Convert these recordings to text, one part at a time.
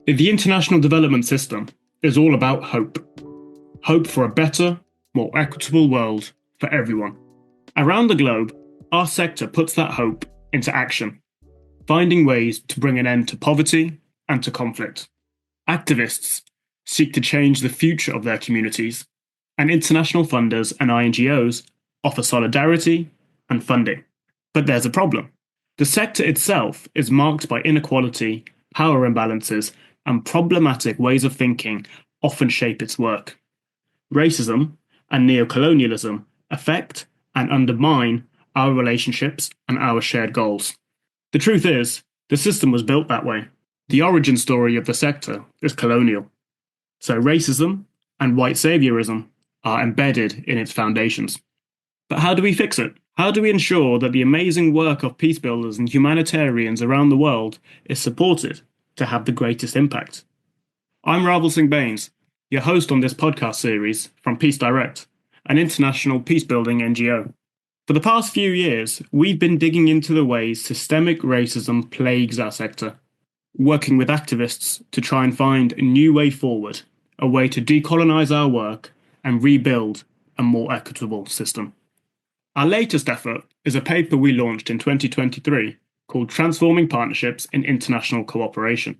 The international development system is all about hope. Hope for a better, more equitable world for everyone. Around the globe, our sector puts that hope into action, finding ways to bring an end to poverty and to conflict. Activists seek to change the future of their communities, and international funders and INGOs offer solidarity and funding. But there's a problem. The sector itself is marked by inequality, power imbalances, and problematic ways of thinking often shape its work. Racism and neocolonialism affect and undermine our relationships and our shared goals. The truth is, the system was built that way. The origin story of the sector is colonial. So racism and white saviorism are embedded in its foundations. But how do we fix it? How do we ensure that the amazing work of peace builders and humanitarians around the world is supported to have the greatest impact? I'm Raaval Singh Bains, your host on this podcast series from Peace Direct, an international peacebuilding NGO. For the past few years, we've been digging into the ways systemic racism plagues our sector, working with activists to try and find a new way forward, a way to decolonize our work and rebuild a more equitable system. Our latest effort is a paper we launched in 2023 called Transforming Partnerships in International Cooperation.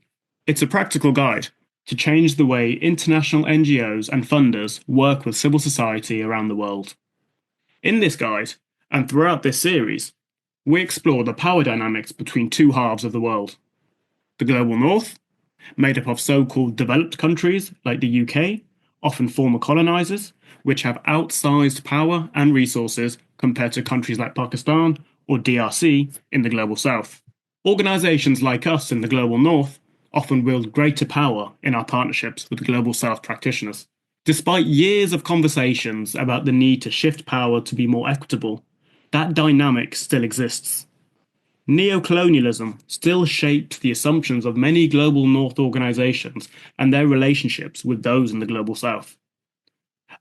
It's a practical guide to change the way international NGOs and funders work with civil society around the world. In this guide, and throughout this series, we explore the power dynamics between two halves of the world. The global north, made up of so-called developed countries like the UK, often former colonizers, which have outsized power and resources compared to countries like Pakistan or DRC in the global south. Organizations like us in the global north often wield greater power in our partnerships with global south practitioners. Despite years of conversations about the need to shift power to be more equitable, that dynamic still exists. Neocolonialism still shapes the assumptions of many global north organizations and their relationships with those in the global south.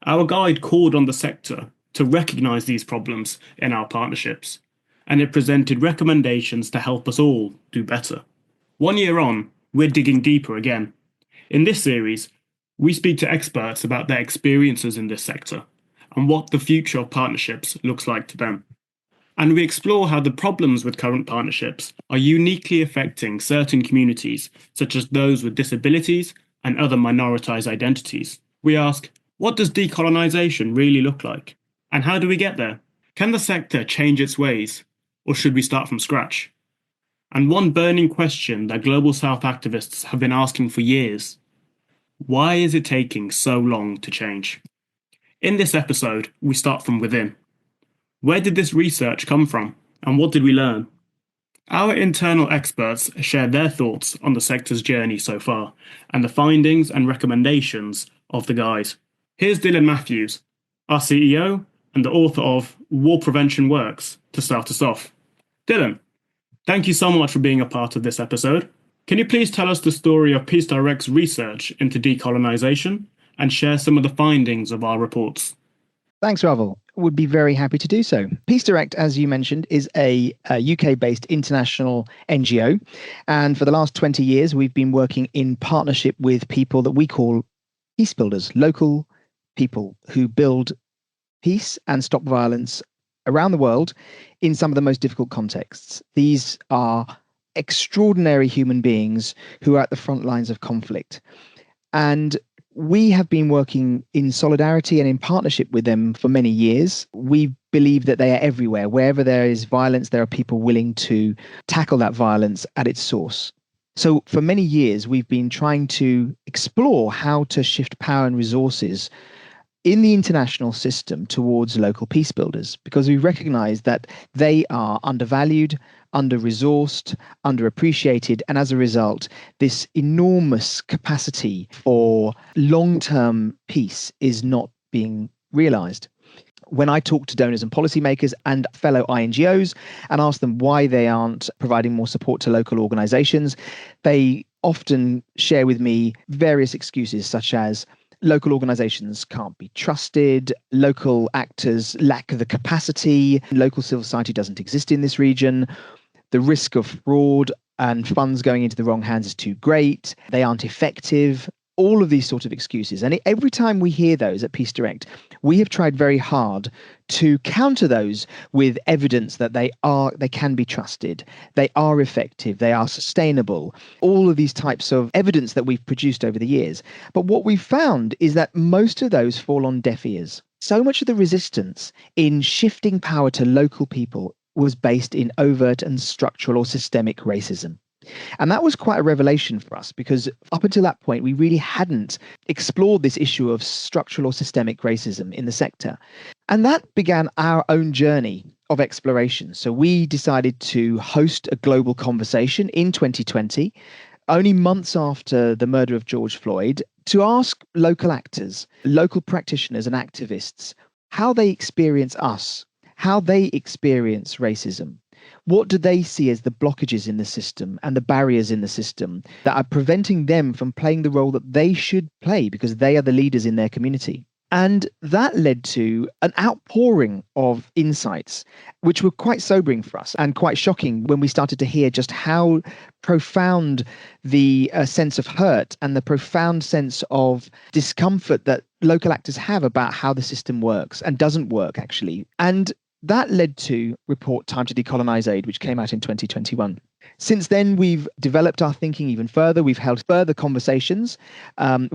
Our guide called on the sector to recognize these problems in our partnerships, and it presented recommendations to help us all do better. 1 year on, we're digging deeper again. In this series, we speak to experts about their experiences in this sector and what the future of partnerships looks like to them. And we explore how the problems with current partnerships are uniquely affecting certain communities, such as those with disabilities and other minoritized identities. We ask, what does decolonisation really look like? And how do we get there? Can the sector change its ways, or should we start from scratch? And one burning question that Global South activists have been asking for years: why is it taking so long to change? In this episode, we start from within. Where did this research come from, and what did we learn? Our internal experts share their thoughts on the sector's journey so far, and the findings and recommendations of the guide. Here's Dylan Matthews, our CEO and the author of War Prevention Works, to start us off. Dylan, thank you so much for being a part of this episode. Can you please tell us the story of Peace Direct's research into decolonisation and share some of the findings of our reports? Thanks, Raaval. Would be very happy to do so. Peace Direct, as you mentioned, is a UK-based international NGO. And for the last 20 years, we've been working in partnership with people that we call peace builders, local people who build peace and stop violence around the world in some of the most difficult contexts. These are extraordinary human beings who are at the front lines of conflict. And we have been working in solidarity and in partnership with them for many years. We believe that they are everywhere. Wherever there is violence, there are people willing to tackle that violence at its source. So for many years, we've been trying to explore how to shift power and resources in the international system towards local peace builders, because we recognize that they are undervalued, under-resourced, underappreciated, and as a result, this enormous capacity for long-term peace is not being realized. When I talk to donors and policymakers and fellow INGOs and ask them why they aren't providing more support to local organizations, they often share with me various excuses such as local organizations can't be trusted, local actors lack the capacity, local civil society doesn't exist in this region, the risk of fraud and funds going into the wrong hands is too great, they aren't effective, all of these sort of excuses. And every time we hear those at Peace Direct, we have tried very hard to counter those with evidence that they can be trusted, they are effective, they are sustainable, all of these types of evidence that we've produced over the years. But what we've found is that most of those fall on deaf ears. So much of the resistance in shifting power to local people was based in overt and structural or systemic racism. And that was quite a revelation for us, because up until that point, we really hadn't explored this issue of structural or systemic racism in the sector. And that began our own journey of exploration. So we decided to host a global conversation in 2020, only months after the murder of George Floyd, to ask local actors, local practitioners and activists how they experience us, how they experience racism. What do they see as the blockages in the system and the barriers in the system that are preventing them from playing the role that they should play because they are the leaders in their community? And that led to an outpouring of insights, which were quite sobering for us and quite shocking when we started to hear just how profound the sense of hurt and the profound sense of discomfort that local actors have about how the system works and doesn't work, actually. And that led to report Time to Decolonize Aid, which came out in 2021. Since then, we've developed our thinking even further. We've held further conversations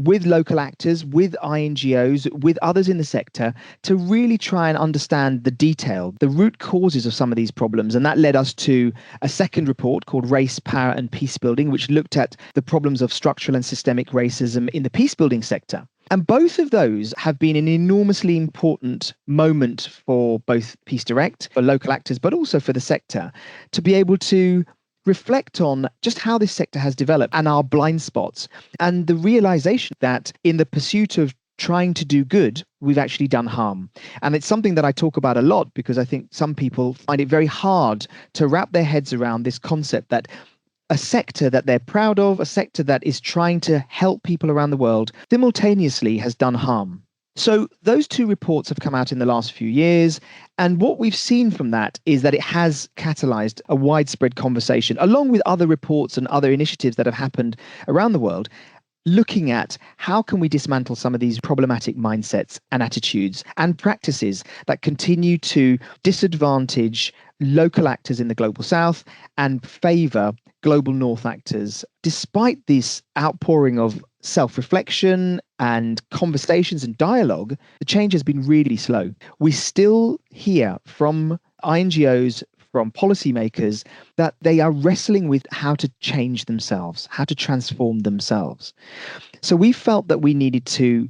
with local actors, with INGOs, with others in the sector to really try and understand the detail, the root causes of some of these problems. And that led us to a second report called Race, Power and Peacebuilding, which looked at the problems of structural and systemic racism in the peacebuilding sector. And both of those have been an enormously important moment for both Peace Direct, for local actors, but also for the sector, to be able to reflect on just how this sector has developed and our blind spots, and the realization that in the pursuit of trying to do good, we've actually done harm. And it's something that I talk about a lot because I think some people find it very hard to wrap their heads around this concept that a sector that they're proud of, a sector that is trying to help people around the world, simultaneously has done harm. So those two reports have come out in the last few years. And what we've seen from that is that it has catalyzed a widespread conversation, along with other reports and other initiatives that have happened around the world, looking at how can we dismantle some of these problematic mindsets and attitudes and practices that continue to disadvantage local actors in the global south and favor global north actors. Despite this outpouring of self-reflection and conversations and dialogue, the change has been really slow. We still hear from INGOs, from policymakers, that they are wrestling with how to change themselves, how to transform themselves. So we felt that we needed to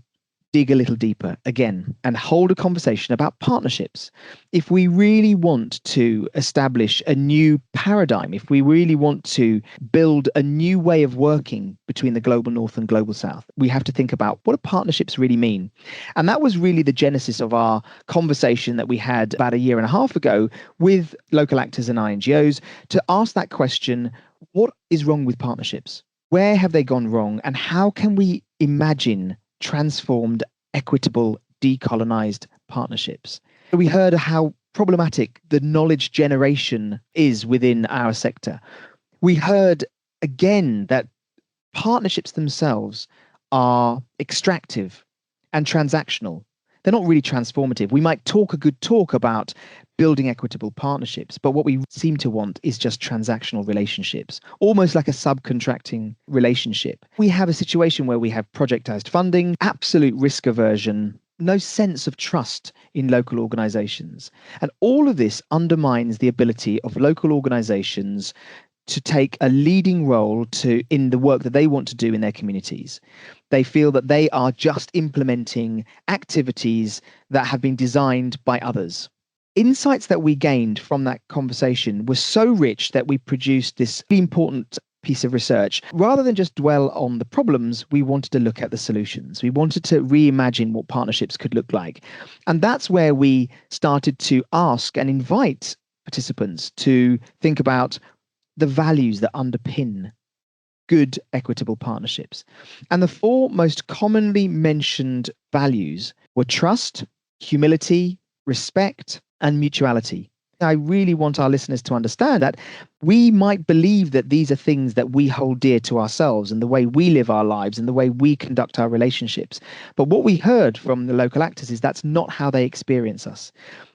dig a little deeper again and hold a conversation about partnerships. If we really want to establish a new paradigm, if we really want to build a new way of working between the global north and global south, we have to think about what do partnerships really mean? And that was really the genesis of our conversation that we had about a year and a half ago with local actors and INGOs to ask that question: what is wrong with partnerships? Where have they gone wrong? And how can we imagine transformed, equitable, decolonized partnerships? We heard how problematic the knowledge generation is within our sector. We heard again that partnerships themselves are extractive and transactional. They're not really transformative. We might talk a good talk about building equitable partnerships, but what we seem to want is just transactional relationships, almost like a subcontracting relationship. We have a situation where we have projectized funding, absolute risk aversion, no sense of trust in local organizations. And all of this undermines the ability of local organizations to take a leading role in the work that they want to do in their communities. They feel that they are just implementing activities that have been designed by others. Insights that we gained from that conversation were so rich that we produced this important piece of research. Rather than just dwell on the problems, we wanted to look at the solutions. We wanted to reimagine what partnerships could look like. And that's where we started to ask and invite participants to think about the values that underpin good, equitable partnerships. And the four most commonly mentioned values were trust, humility, respect, and mutuality. I really want our listeners to understand that we might believe that these are things that we hold dear to ourselves and the way we live our lives and the way we conduct our relationships. But what we heard from the local actors is that's not how they experience us.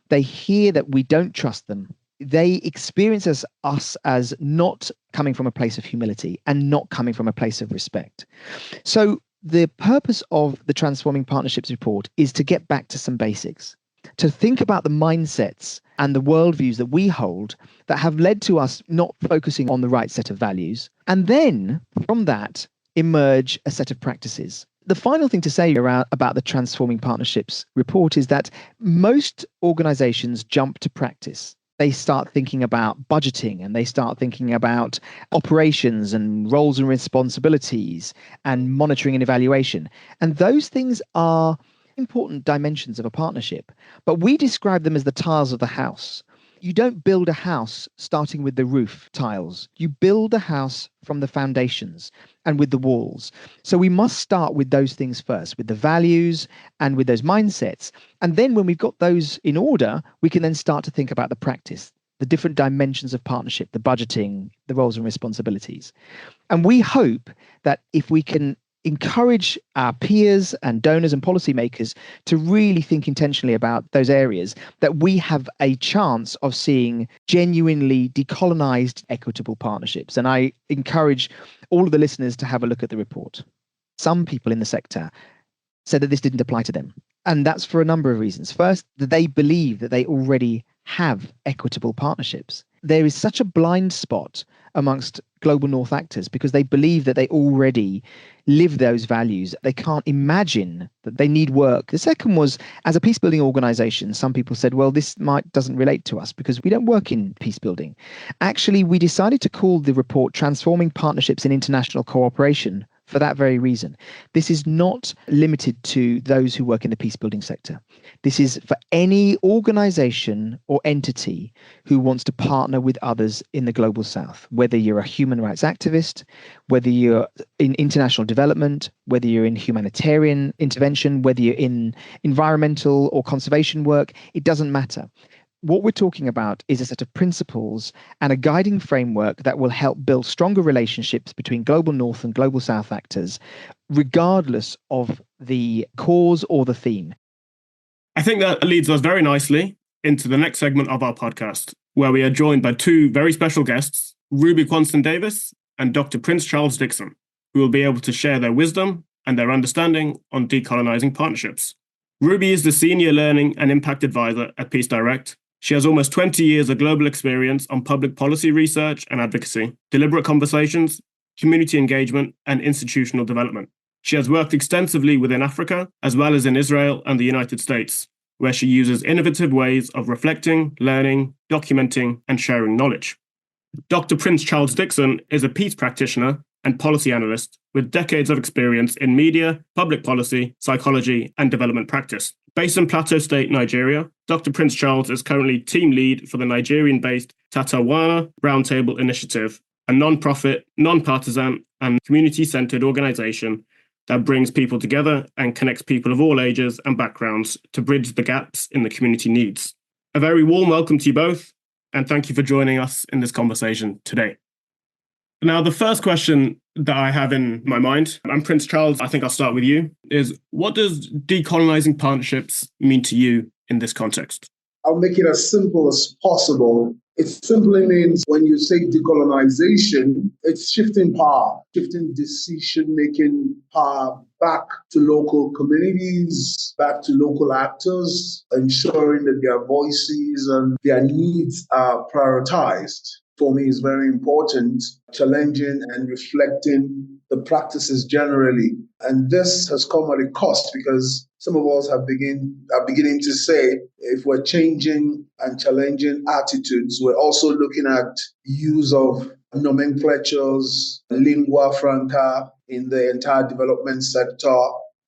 They hear that we don't trust them. They experience us as not coming from a place of humility and not coming from a place of respect. So the purpose of the Transforming Partnerships report is to get back to some basics, to think about the mindsets and the worldviews that we hold that have led to us not focusing on the right set of values. And then from that, emerge a set of practices. The final thing to say about the Transforming Partnerships report is that most organizations jump to practice. They start thinking about budgeting and they start thinking about operations and roles and responsibilities and monitoring and evaluation. And those things are important dimensions of a partnership, but we describe them as the tiles of the house. You don't build a house starting with the roof tiles. You build a house from the foundations and with the walls. So we must start with those things first, with the values and with those mindsets. And then when we've got those in order, we can then start to think about the practice, the different dimensions of partnership, the budgeting, the roles and responsibilities. And we hope that if we can encourage our peers and donors and policymakers to really think intentionally about those areas, that we have a chance of seeing genuinely decolonized, equitable partnerships. And I encourage all of the listeners to have a look at the report. Some people in the sector said that this didn't apply to them. And that's for a number of reasons. First, that they believe that they already have equitable partnerships. There is such a blind spot amongst global North actors because they believe that they already live those values. They can't imagine that they need work. The second was, as a peacebuilding organization, some people said, well, this doesn't relate to us because we don't work in peacebuilding. Actually, we decided to call the report Transforming Partnerships in International Cooperation for that very reason. This is not limited to those who work in the peacebuilding sector. This is for any organization or entity who wants to partner with others in the global south, whether you're a human rights activist, whether you're in international development, whether you're in humanitarian intervention, whether you're in environmental or conservation work, it doesn't matter. What we're talking about is a set of principles and a guiding framework that will help build stronger relationships between global North and global South actors, regardless of the cause or the theme. I think that leads us very nicely into the next segment of our podcast, where we are joined by two very special guests, Ruby Quanston-Davis and Dr. Prince Charles Dickson, who will be able to share their wisdom and their understanding on decolonising partnerships. Ruby is the Senior Learning and Impact Advisor at Peace Direct. She has almost 20 years of global experience on public policy research and advocacy, deliberate conversations, community engagement, and institutional development. She has worked extensively within Africa, as well as in Israel and the United States, where she uses innovative ways of reflecting, learning, documenting, and sharing knowledge. Dr. Prince Charles Dickson is a peace practitioner and policy analyst with decades of experience in media, public policy, psychology, and development practice. Based in Plateau State, Nigeria, Dr. Prince Charles is currently team lead for the Nigerian-based Tatawana Roundtable Initiative, a non-profit, non-partisan, and community-centered organization that brings people together and connects people of all ages and backgrounds to bridge the gaps in the community needs. A very warm welcome to you both, and thank you for joining us in this conversation today. Now, the first question that I have in my mind, and Prince Charles, I think I'll start with you, is what does decolonising partnerships mean to you in this context? I'll make it as simple as possible. It simply means when you say decolonization, it's shifting power, shifting decision-making power back to local communities, back to local actors, ensuring that their voices and their needs are prioritized. For me, is very important, challenging and reflecting the practices generally. And this has come at a cost because some of us are beginning to say if we're changing and challenging attitudes, we're also looking at use of nomenclatures, lingua franca in the entire development sector,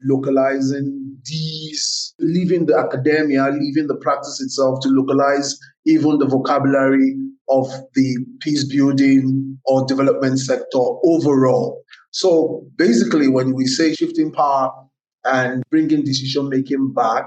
localizing these, leaving the academia, leaving the practice itself to localize even the vocabulary of the peace building or development sector overall. So basically, when we say shifting power and bringing decision making back,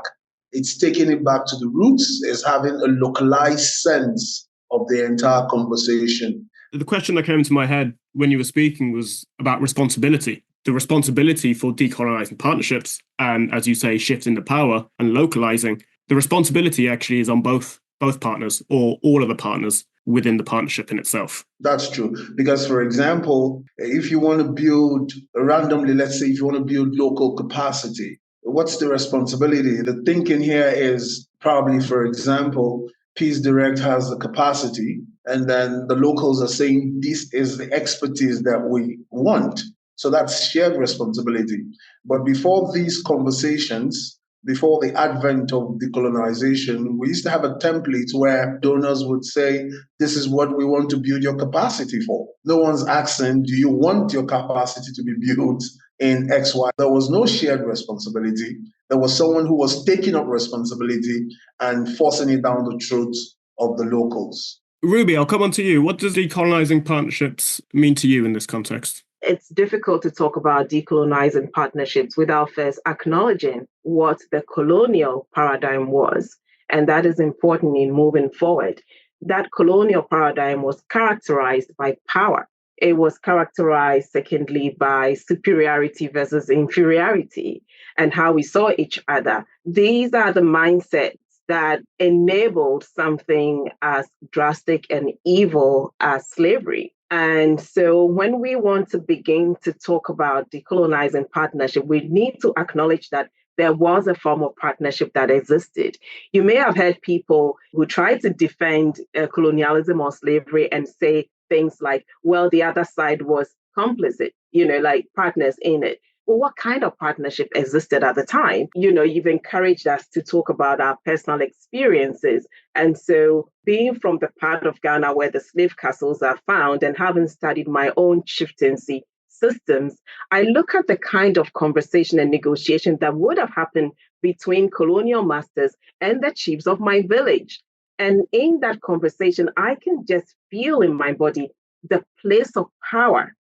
It's taking it back to the roots, it's having a localized sense of the entire conversation. The question that came to my head when you were speaking was about responsibility. The responsibility for decolonising partnerships and, as you say, shifting the power and localising. The responsibility actually is on both partners or all of the partners within the partnership in itself. That's true. Because, for example, if you want to build randomly, let's say if you want to build local capacity, what's the responsibility? The thinking here is probably, for example, Peace Direct has the capacity, and then the locals are saying this is the expertise that we want. So that's shared responsibility. But before these conversations, before the advent of decolonization, we used to have a template where donors would say, this is what we want to build your capacity for. No one's asking, do you want your capacity to be built in XY? There was no shared responsibility. There was someone who was taking up responsibility and forcing it down the throats of the locals. Ruby, I'll come on to you. What does decolonizing partnerships mean to you in this context? It's difficult to talk about decolonizing partnerships without first acknowledging what the colonial paradigm was. And that is important in moving forward. That colonial paradigm was characterized by power. It was characterized, secondly, by superiority versus inferiority and how we saw each other. These are the mindsets that enabled something as drastic and evil as slavery. And so when we want to begin to talk about decolonizing partnership, we need to acknowledge that there was a form of partnership that existed. You may have heard people who try to defend colonialism or slavery and say things like, well, the other side was complicit, like partners in it. Well, what kind of partnership existed at the time? You've encouraged us to talk about our personal experiences. And so being from the part of Ghana where the slave castles are found and having studied my own chieftaincy systems, I look at the kind of conversation and negotiation that would have happened between colonial masters and the chiefs of my village. And in that conversation, I can just feel in my body the place of power,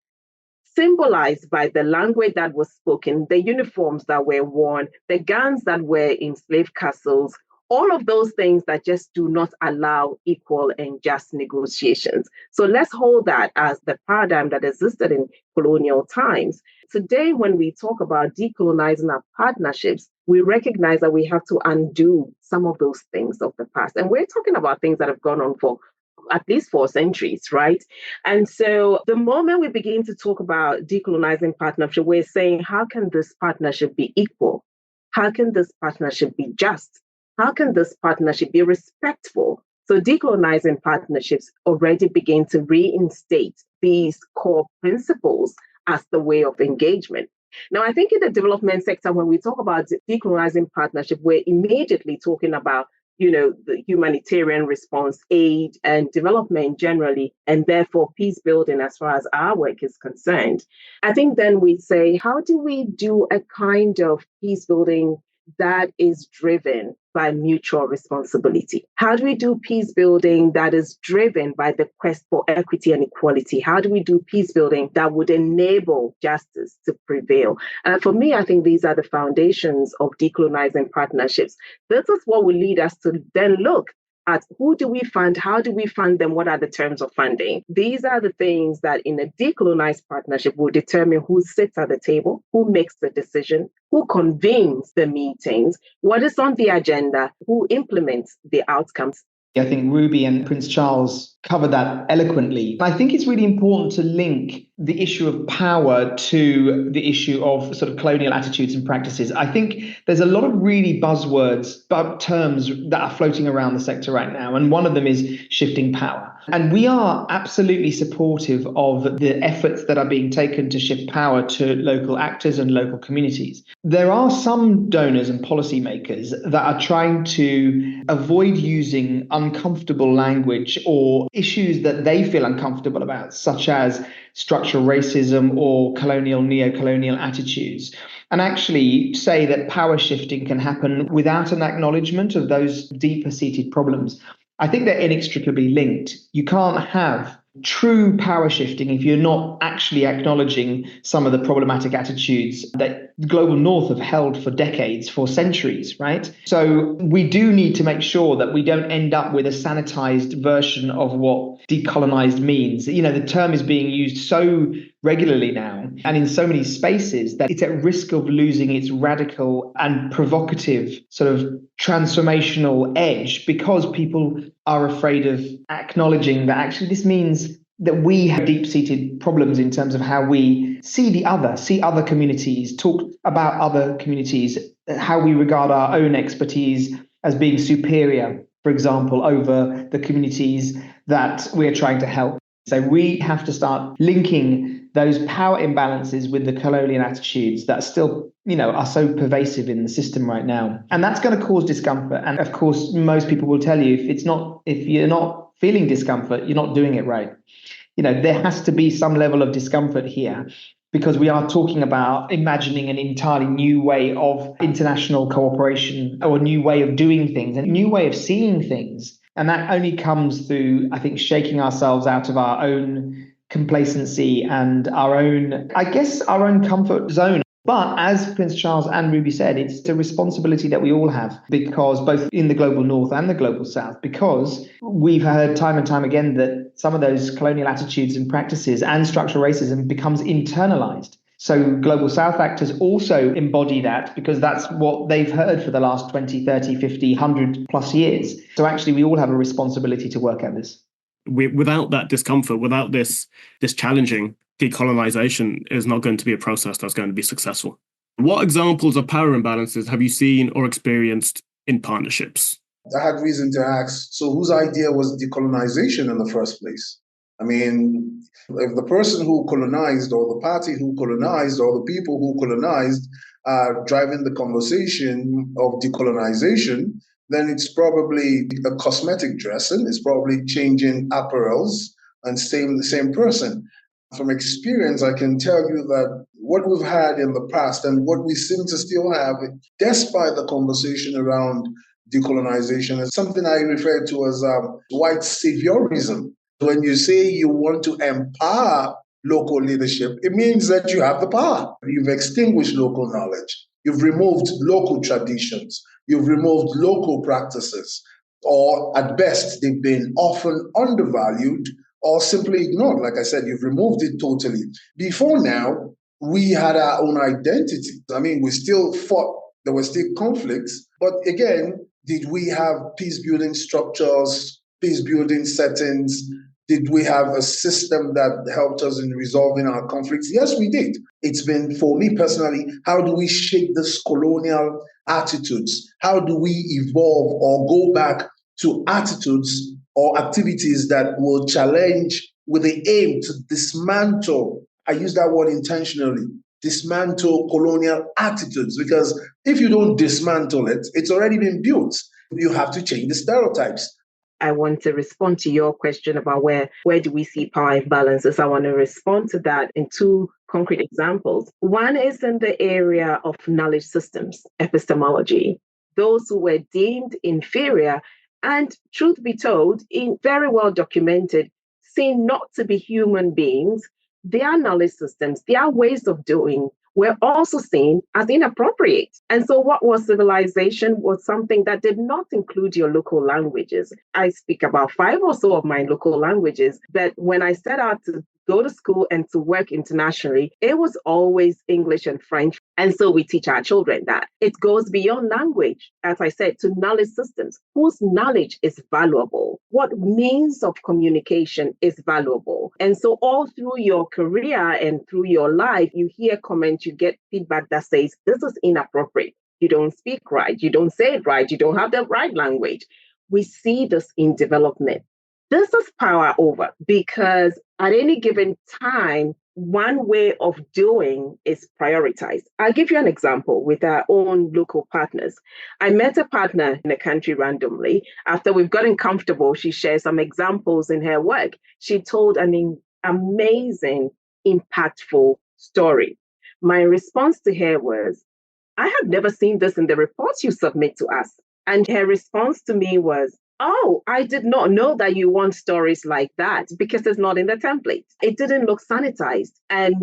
symbolized by the language that was spoken, the uniforms that were worn, the guns that were in slave castles, all of those things that just do not allow equal and just negotiations. So let's hold that as the paradigm that existed in colonial times. Today, when we talk about decolonizing our partnerships, we recognize that we have to undo some of those things of the past. And we're talking about things that have gone on for at least 4 centuries, right? And so the moment we begin to talk about decolonizing partnership, we're saying, how can this partnership be equal? How can this partnership be just? How can this partnership be respectful? So decolonizing partnerships already begin to reinstate these core principles as the way of engagement. Now, I think in the development sector, when we talk about decolonizing partnership, we're immediately talking about the humanitarian response, aid, and development generally, and therefore peace building as far as our work is concerned. I think then we say, how do we do a kind of peace building that is driven by mutual responsibility? How do we do peace building that is driven by the quest for equity and equality? How do we do peace building that would enable justice to prevail? And for me, I think these are the foundations of decolonizing partnerships. This is what will lead us to then look at who do we fund, how do we fund them, what are the terms of funding? These are the things that in a decolonized partnership will determine who sits at the table, who makes the decision, who convenes the meetings, what is on the agenda, who implements the outcomes. I think Ruby and Prince Charles covered that eloquently. I think it's really important to link the issue of power to the issue of sort of colonial attitudes and practices. I think there's a lot of really buzzwords, terms that are floating around the sector right now. And one of them is shifting power. And we are absolutely supportive of the efforts that are being taken to shift power to local actors and local communities. There are some donors and policymakers that are trying to avoid using uncomfortable language or issues that they feel uncomfortable about, such as structural racism or colonial, neo-colonial attitudes, and actually say that power shifting can happen without an acknowledgement of those deeper seated problems. I think they're inextricably linked. You can't have true power shifting if you're not actually acknowledging some of the problematic attitudes that the global north have held for decades, for centuries, right? So we do need to make sure that we don't end up with a sanitized version of what decolonized means. You know, the term is being used so regularly now and in so many spaces that it's at risk of losing its radical and provocative sort of transformational edge because people are afraid of acknowledging that actually this means that we have deep-seated problems in terms of how we see other communities, talk about other communities, how we regard our own expertise as being superior, for example, over the communities that we're trying to help. So we have to start linking those power imbalances with the colonial attitudes that still, are so pervasive in the system right now. And that's going to cause discomfort. And of course, most people will tell you if you're not feeling discomfort, you're not doing it right. There has to be some level of discomfort here because we are talking about imagining an entirely new way of international cooperation or a new way of doing things, a new way of seeing things. And that only comes through, I think, shaking ourselves out of our own complacency and our own comfort zone. But as Prince Charles and Ruby said, it's a responsibility that we all have, because both in the global north and the global south, because we've heard time and time again that some of those colonial attitudes and practices and structural racism becomes internalized. So global south actors also embody that because that's what they've heard for the last 20, 30, 50, 100 plus years. So actually, we all have a responsibility to work at this. Without that discomfort, without this challenging, decolonization is not going to be a process that's going to be successful. What examples of power imbalances have you seen or experienced in partnerships? I had reason to ask, so whose idea was decolonization in the first place? I mean, if the person who colonized or the party who colonized or the people who colonized are driving the conversation of decolonization, then it's probably a cosmetic dressing, it's probably changing apparels and staying the same person. From experience, I can tell you that what we've had in the past and what we seem to still have, despite the conversation around decolonization, is something I refer to as white saviorism. When you say you want to empower local leadership, it means that you have the power. You've extinguished local knowledge. You've removed local traditions. You've removed local practices. Or at best, they've been often undervalued or simply ignored. Like I said, you've removed it totally. Before now, we had our own identity. I mean, we still fought. There were still conflicts. But again, did we have peace-building structures, peace-building settings? Did we have a system that helped us in resolving our conflicts? Yes, we did. It's been, for me personally, how do we shake this colonial attitudes? How do we evolve or go back to attitudes or activities that will challenge with the aim to dismantle, I use that word intentionally, dismantle colonial attitudes, because if you don't dismantle it, it's already been built. You have to change the stereotypes. I want to respond to your question about where do we see power imbalances. I want to respond to that in two concrete examples. One is in the area of knowledge systems, epistemology. Those who were deemed inferior and, truth be told, very well documented, seen not to be human beings, their knowledge systems, their ways of doing were also seen as inappropriate. And so what was civilization was something that did not include your local languages. I speak about 5 or so of my local languages, but when I set out to go to school and to work internationally, it was always English and French. And so we teach our children that. It goes beyond language, as I said, to knowledge systems. Whose knowledge is valuable? What means of communication is valuable? And so all through your career and through your life, you hear comments, you get feedback that says, this is inappropriate. You don't speak right. You don't say it right. You don't have the right language. We see this in development. This is power over, because at any given time, one way of doing is prioritized. I'll give you an example with our own local partners. I met a partner in a country randomly. After we've gotten comfortable, she shared some examples in her work. She told an amazing, impactful story. My response to her was, I have never seen this in the reports you submit to us. And her response to me was, oh, I did not know that you want stories like that because it's not in the template. It didn't look sanitized. And,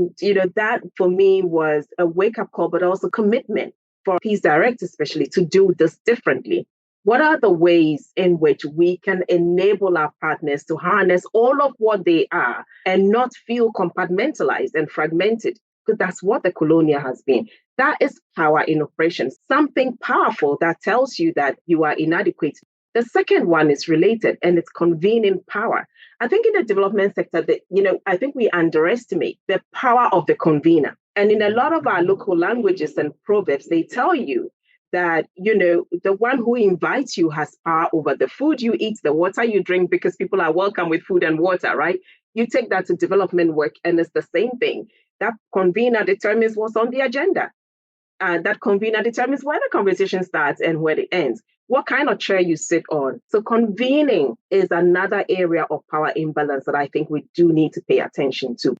that for me was a wake up call, but also commitment for Peace Direct, especially to do this differently. What are the ways in which we can enable our partners to harness all of what they are and not feel compartmentalized and fragmented? Because that's what the colonial has been. That is power in operation, something powerful that tells you that you are inadequate. The second one is related, and it's convening power. I think in the development sector, I think we underestimate the power of the convener. And in a lot of our local languages and proverbs, they tell you that, the one who invites you has power over the food you eat, the water you drink, because people are welcome with food and water, right? You take that to development work, and it's the same thing. That convener determines what's on the agenda. That convener determines where the conversation starts and where it ends, what kind of chair you sit on. So convening is another area of power imbalance that I think we do need to pay attention to.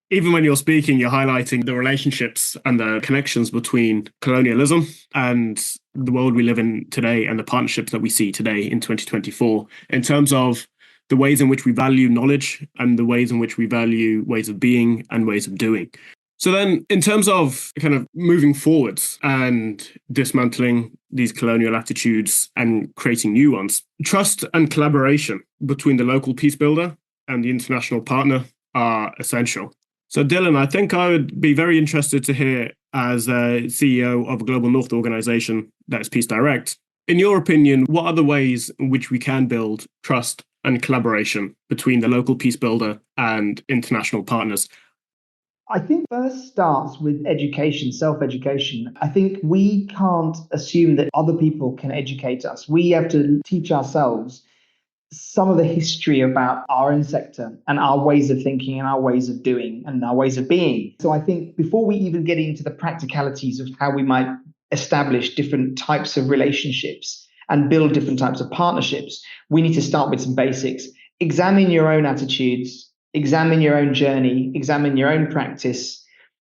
Even when you're speaking, you're highlighting the relationships and the connections between colonialism and the world we live in today and the partnerships that we see today in 2024 in terms of the ways in which we value knowledge and the ways in which we value ways of being and ways of doing. So then in terms of kind of moving forwards and dismantling these colonial attitudes and creating new ones, trust and collaboration between the local peace builder and the international partner are essential. So Dylan, I think I would be very interested to hear, as a CEO of a Global North organization that's Peace Direct, in your opinion, what are the ways in which we can build trust and collaboration between the local peace builder and international partners? I think first starts with education, self-education. I think we can't assume that other people can educate us. We have to teach ourselves some of the history about our own sector and our ways of thinking and our ways of doing and our ways of being. So I think before we even get into the practicalities of how we might establish different types of relationships and build different types of partnerships, we need to start with some basics. Examine your own attitudes, examine your own journey, examine your own practice,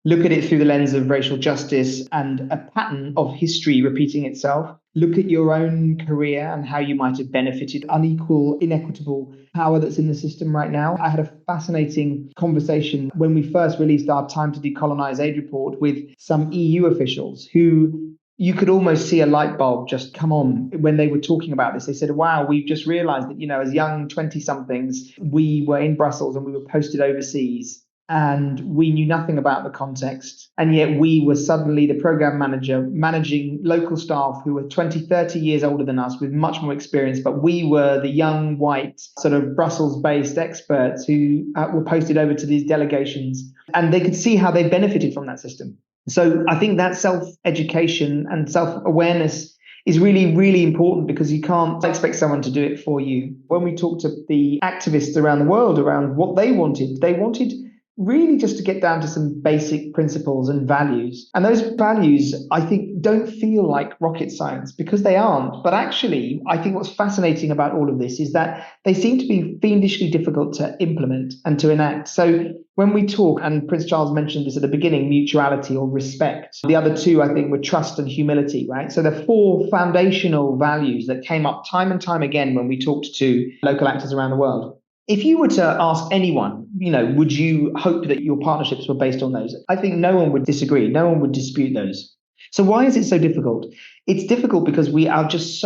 look at it through the lens of racial justice and a pattern of history repeating itself. Look at your own career and how you might have benefited unequal, inequitable power that's in the system right now. I had a fascinating conversation when we first released our Time to Decolonize Aid report with some EU officials who you could almost see a light bulb just come on when they were talking about this. They said, wow, we've just realized that, as young 20-somethings, we were in Brussels and we were posted overseas and we knew nothing about the context. And yet we were suddenly the program manager managing local staff who were 20, 30 years older than us with much more experience. But we were the young, white, sort of Brussels-based experts who were posted over to these delegations. And they could see how they benefited from that system. So I think that self-education and self-awareness is really, really important because you can't expect someone to do it for you. When we talk to the activists around the world around what they wanted really just to get down to some basic principles and values. And those values, I think, don't feel like rocket science because they aren't. But actually, I think what's fascinating about all of this is that they seem to be fiendishly difficult to implement and to enact. So when we talk, and Prince Charles mentioned this at the beginning, mutuality or respect. The other two, I think, were trust and humility, right? So the four foundational values that came up time and time again when we talked to local actors around the world. If you were to ask anyone, would you hope that your partnerships were based on those? I think no one would disagree. No one would dispute those. So why is it so difficult? It's difficult because we are just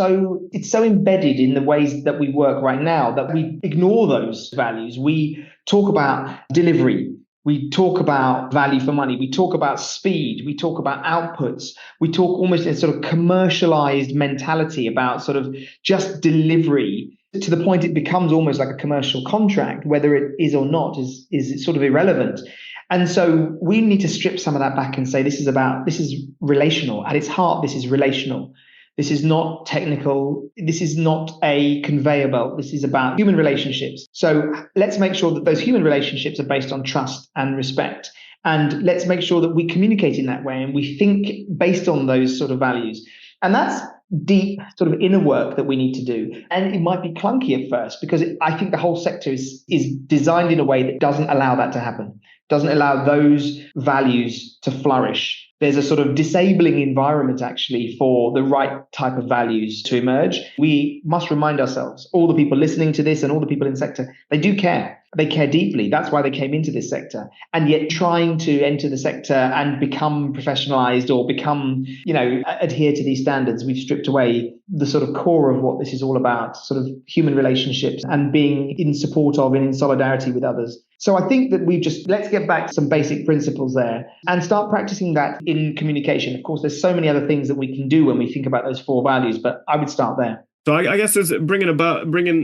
it's so embedded in the ways that we work right now that we ignore those values. We talk about delivery. We talk about value for money. We talk about speed. We talk about outputs. We talk almost in a sort of commercialized mentality about sort of just delivery, to the point it becomes almost like a commercial contract. Whether it is or not is sort of irrelevant. And so we need to strip some of that back and say this is relational. At its heart, this is relational. This is not technical. This is not a conveyor belt. This is about human relationships. So let's make sure that those human relationships are based on trust and respect. And let's make sure that we communicate in that way and we think based on those sort of values. And that's deep sort of inner work that we need to do. And it might be clunky at first because I think the whole sector is designed in a way that doesn't allow that to happen, doesn't allow those values to flourish. there's a sort of disabling environment actually for the right type of values to emerge. We must remind ourselves, all the people listening to this and all the people in the sector, they do care. They care deeply. That's why they came into this sector. And yet trying to enter the sector and become professionalized or become, adhere to these standards, we've stripped away the sort of core of what this is all about, sort of human relationships and being in support of and in solidarity with others. So I think that let's get back to some basic principles there and start practicing that in communication. Of course, there's so many other things that we can do when we think about those 4 values, but I would start there. So I guess it's bringing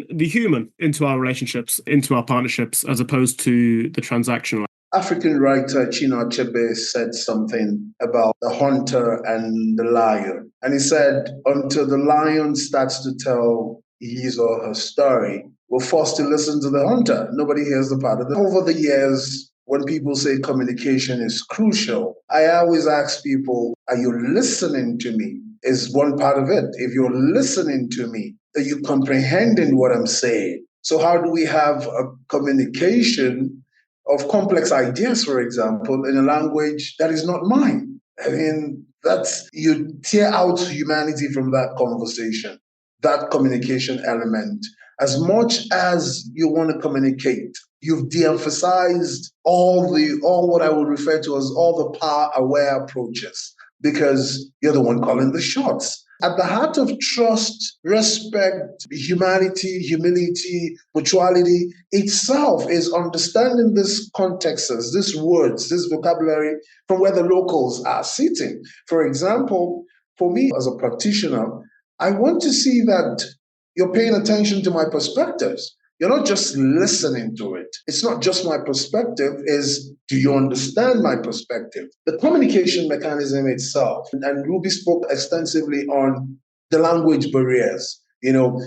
the human into our relationships, into our partnerships, as opposed to the transactional. African writer Chinua Achebe said something about the hunter and the lion. And he said, until the lion starts to tell his or her story, we're forced to listen to the hunter. Nobody hears the part of it. Over the years, when people say communication is crucial, I always ask people, are you listening to me? Is one part of it. If you're listening to me, are you comprehending what I'm saying? So how do we have a communication of complex ideas, for example, in a language that is not mine? I mean, you tear out humanity from that conversation, that communication element. As much as you want to communicate, you've de-emphasized all what I would refer to as all the power-aware approaches, because you're the one calling the shots. At the heart of trust, respect, humanity, humility, mutuality itself is understanding these contexts, these words, this vocabulary from where the locals are sitting. For example, for me as a practitioner, I want to see that you're paying attention to my perspectives. You're not just listening to it. It's not just my perspective, do you understand my perspective? The communication mechanism itself, and Ruby spoke extensively on the language barriers.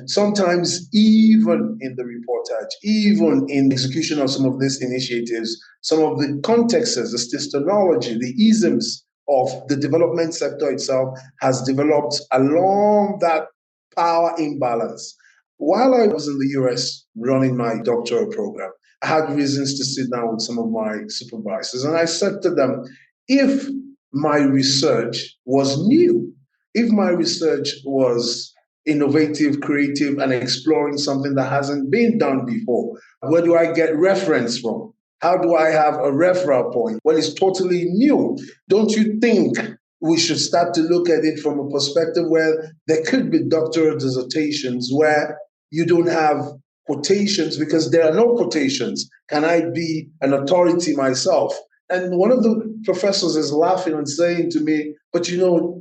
Sometimes even in the reportage, even in the execution of some of these initiatives, some of the contexts, the systemology, the isms of the development sector itself has developed along that power imbalance. While I was in the US running my doctoral program, I had reasons to sit down with some of my supervisors, and I said to them, if my research was new, if my research was innovative, creative, and exploring something that hasn't been done before, where do I get reference from? How do I have a referral point when it's totally new? Don't you think we should start to look at it from a perspective where there could be doctoral dissertations where you don't have quotations because there are no quotations? Can I be an authority myself? And one of the professors is laughing and saying to me, but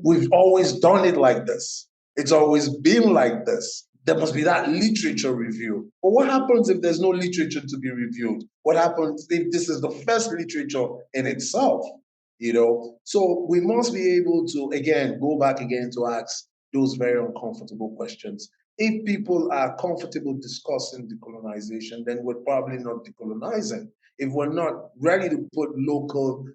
we've always done it like this. It's always been like this. There must be that literature review. But what happens if there's no literature to be reviewed? What happens if this is the first literature in itself? So we must be able to, again, go back again to ask those very uncomfortable questions. If people are comfortable discussing decolonization, then we're probably not decolonizing. If we're not ready to put local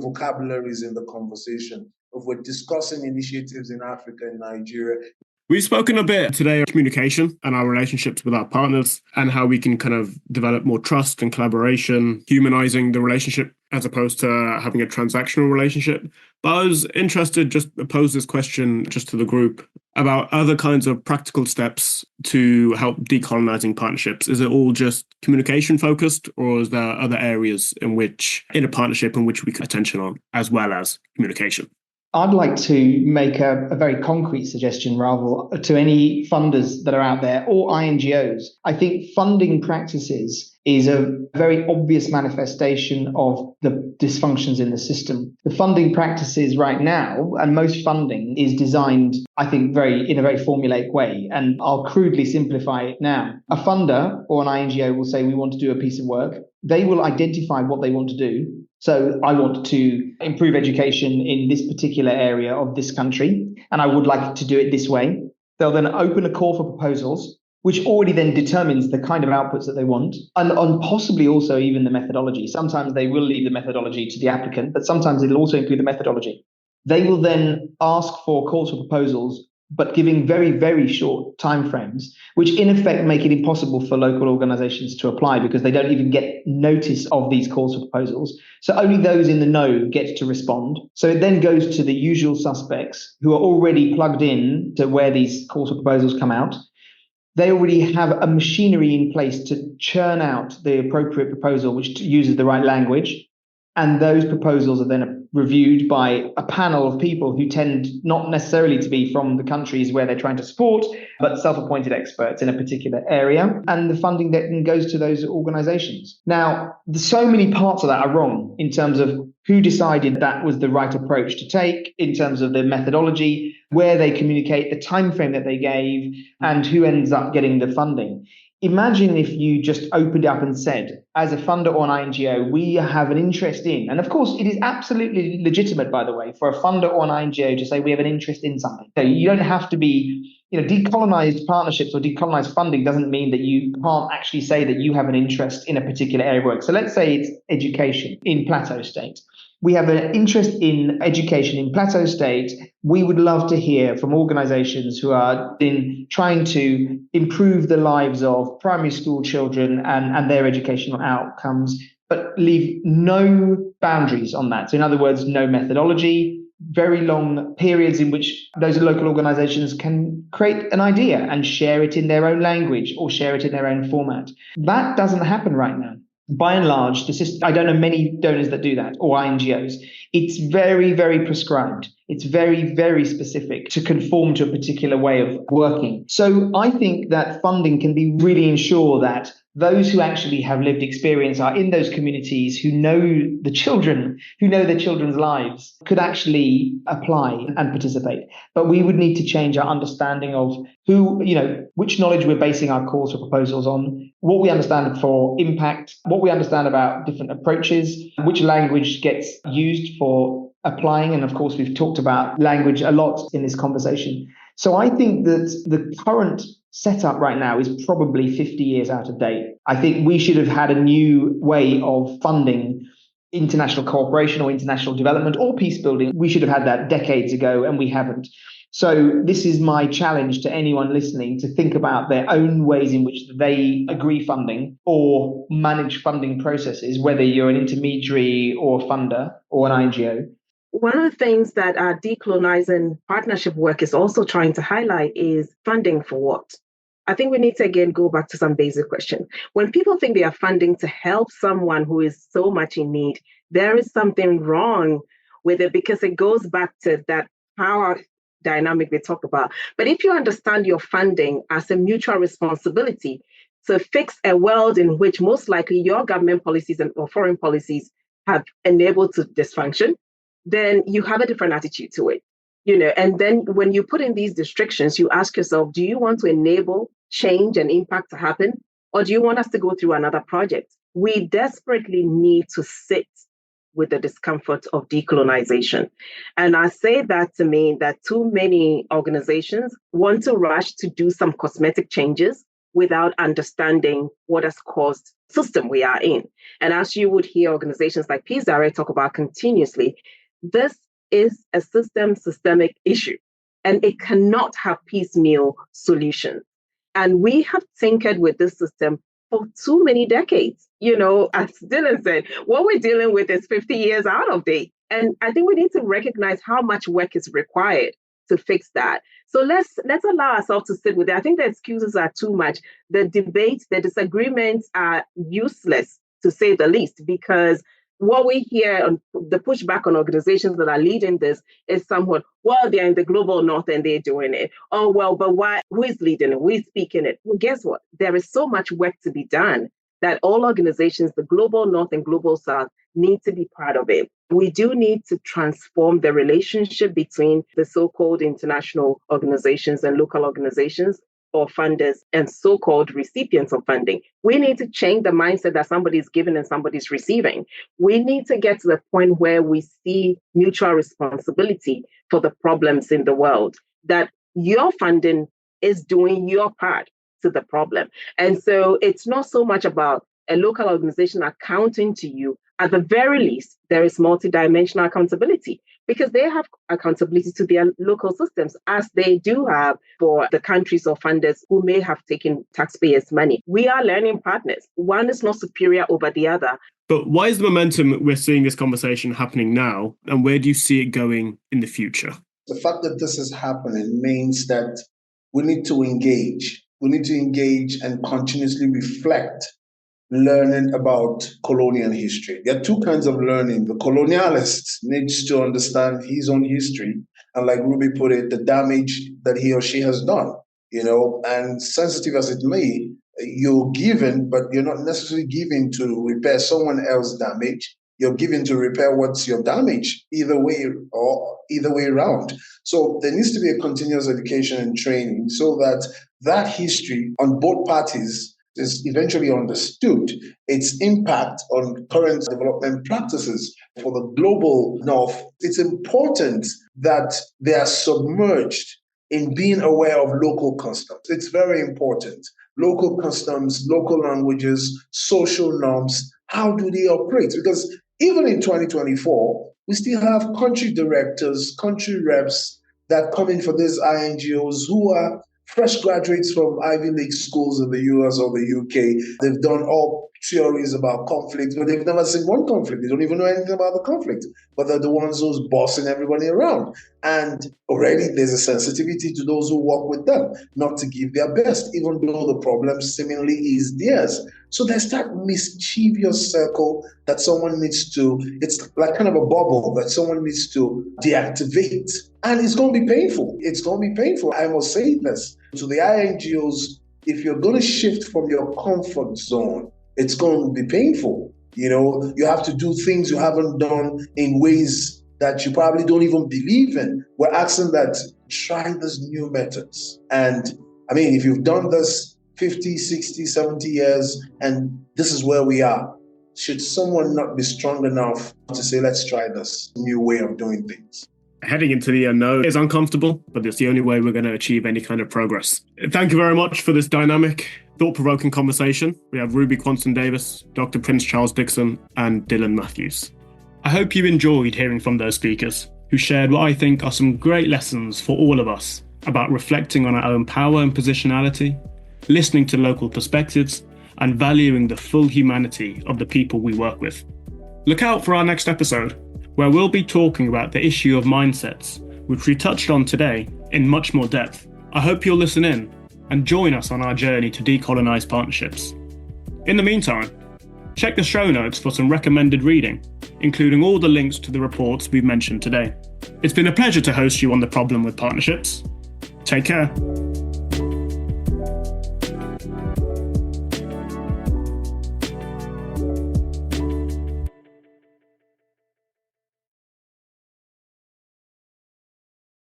vocabularies in the conversation, if we're discussing initiatives in Africa and Nigeria. We've spoken a bit today of communication and our relationships with our partners and how we can kind of develop more trust and collaboration, humanizing the relationship as opposed to having a transactional relationship. But I was interested just to pose this question just to the group about other kinds of practical steps to help decolonizing partnerships. Is it all just communication focused, or is there other areas in a partnership in which we can attention on as well as communication? I'd like to make a very concrete suggestion, Raaval, to any funders that are out there or INGOs. I think funding practices is a very obvious manifestation of the dysfunctions in the system. The funding practices right now, and most funding is designed, I think, in a very formulaic way. And I'll crudely simplify it now. A funder or an INGO will say, we want to do a piece of work. They will identify what they want to do. So I want to improve education in this particular area of this country, and I would like to do it this way. They'll then open a call for proposals, which already then determines the kind of outputs that they want, and possibly also even the methodology. Sometimes they will leave the methodology to the applicant, but sometimes it'll also include the methodology. They will then ask for calls for proposals but giving very, very short timeframes, which in effect make it impossible for local organizations to apply because they don't even get notice of these calls for proposals. So only those in the know get to respond. So it then goes to the usual suspects who are already plugged in to where these calls for proposals come out. They already have a machinery in place to churn out the appropriate proposal, which uses the right language. And those proposals are then reviewed by a panel of people who tend not necessarily to be from the countries where they're trying to support, but self-appointed experts in a particular area. And the funding then goes to those organizations. Now, so many parts of that are wrong in terms of who decided that was the right approach to take, in terms of the methodology, where they communicate, the time frame that they gave, and who ends up getting the funding. Imagine if you just opened up and said, as a funder or an NGO, we have an interest in, and of course, it is absolutely legitimate, by the way, for a funder or an NGO to say we have an interest in something. So you don't have to be, decolonised partnerships or decolonised funding doesn't mean that you can't actually say that you have an interest in a particular area of work. So let's say it's education in Plateau State. We have an interest in education in Plateau State. We would love to hear from organizations who are trying to improve the lives of primary school children and their educational outcomes, but leave no boundaries on that. So in other words, no methodology, very long periods in which those local organizations can create an idea and share it in their own language or share it in their own format. That doesn't happen right now. By and large, the system, I don't know many donors that do that or NGOs. It's very, very prescribed. It's very, very specific to conform to a particular way of working. So I think that funding can be really ensure that those who actually have lived experience are in those communities who know the children, who know their children's lives, could actually apply and participate. But we would need to change our understanding of which knowledge we're basing our calls for proposals on, what we understand for impact, what we understand about different approaches, which language gets used for applying. And of course, we've talked about language a lot in this conversation. So I think that the current setup right now is probably 50 years out of date. I think we should have had a new way of funding international cooperation or international development or peace building. We should have had that decades ago, and we haven't. So this is my challenge to anyone listening to think about their own ways in which they agree funding or manage funding processes, whether you're an intermediary or a funder or an NGO. One of the things that our decolonizing partnership work is also trying to highlight is funding for what? I think we need to again go back to some basic questions. When people think they are funding to help someone who is so much in need, there is something wrong with it because it goes back to that power dynamic we talk about. But if you understand your funding as a mutual responsibility to fix a world in which most likely your government policies or foreign policies have enabled to dysfunction, then you have a different attitude to it. And then when you put in these restrictions, you ask yourself, do you want to enable change and impact to happen? Or do you want us to go through another project? We desperately need to sit with the discomfort of decolonization. And I say that to mean that too many organizations want to rush to do some cosmetic changes without understanding what has caused the system we are in. And as you would hear organizations like Peace Direct talk about continuously, this is a systemic issue, and it cannot have piecemeal solutions. And we have tinkered with this system for too many decades. As Dylan said, what we're dealing with is 50 years out of date. And I think we need to recognize how much work is required to fix that. So let's allow ourselves to sit with it. I think the excuses are too much. The debates, the disagreements are useless, to say the least, because what we hear on the pushback on organizations that are leading this is somewhat, well, they're in the global north and they're doing it. Oh, well, but why? Who is leading it? Who is speaking it? Well, guess what? There is so much work to be done that all organizations, the global north and global south, need to be part of it. We do need to transform the relationship between the so-called international organizations and local organizations or funders and so-called recipients of funding. We need to change the mindset that somebody's giving and somebody's receiving. We need to get to the point where we see mutual responsibility for the problems in the world, that your funding is doing your part to the problem. And so it's not so much about a local organization accounting to you At the very least, there is multidimensional accountability because they have accountability to their local systems, as they do have for the countries or funders who may have taken taxpayers' money. We are learning partners. One is not superior over the other. But why is the momentum we're seeing this conversation happening now, and where do you see it going in the future? The fact that this is happening means that we need to engage. We need to engage and continuously reflect learning about colonial history. There are two kinds of learning. The colonialist needs to understand his own history, and like Ruby put it, the damage that he or she has done, and sensitive as it may, you're given, but you're not necessarily given to repair someone else's damage. You're given to repair what's your damage, either way around. So there needs to be a continuous education and training so that history on both parties is eventually understood, its impact on current development practices for the global north. It's important that they are submerged in being aware of local customs. It's very important. Local customs, local languages, social norms, how do they operate? Because even in 2024, we still have country directors, country reps that come in for these INGOs who are fresh graduates from Ivy League schools in the US or the UK. They've done all theories about conflict, but they've never seen one conflict. They don't even know anything about the conflict, but they're the ones who's bossing everybody around. And already there's a sensitivity to those who work with them, not to give their best, even though the problem seemingly is theirs. So there's that mischievous circle that someone needs to, it's like kind of a bubble that someone needs to deactivate. And it's going to be painful. It's going to be painful. I must say this to the INGOs, if you're going to shift from your comfort zone, it's going to be painful. You have to do things you haven't done in ways that you probably don't even believe in. We're asking that try these new methods. And I mean, if you've done this 50, 60, 70 years, and this is where we are, should someone not be strong enough to say, let's try this new way of doing things? Heading into the unknown is uncomfortable, but it's the only way we're going to achieve any kind of progress. Thank you very much for this dynamic, thought-provoking conversation. We have Ruby Quanston-Davis, Dr. Prince Charles Dixon, and Dylan Matthews. I hope you enjoyed hearing from those speakers, who shared what I think are some great lessons for all of us about reflecting on our own power and positionality, listening to local perspectives, and valuing the full humanity of the people we work with. Look out for our next episode, where we'll be talking about the issue of mindsets, which we touched on today in much more depth. I hope you'll listen in and join us on our journey to decolonize partnerships. In the meantime, check the show notes for some recommended reading, including all the links to the reports we've mentioned today. It's been a pleasure to host you on The Problem with Partnerships. Take care.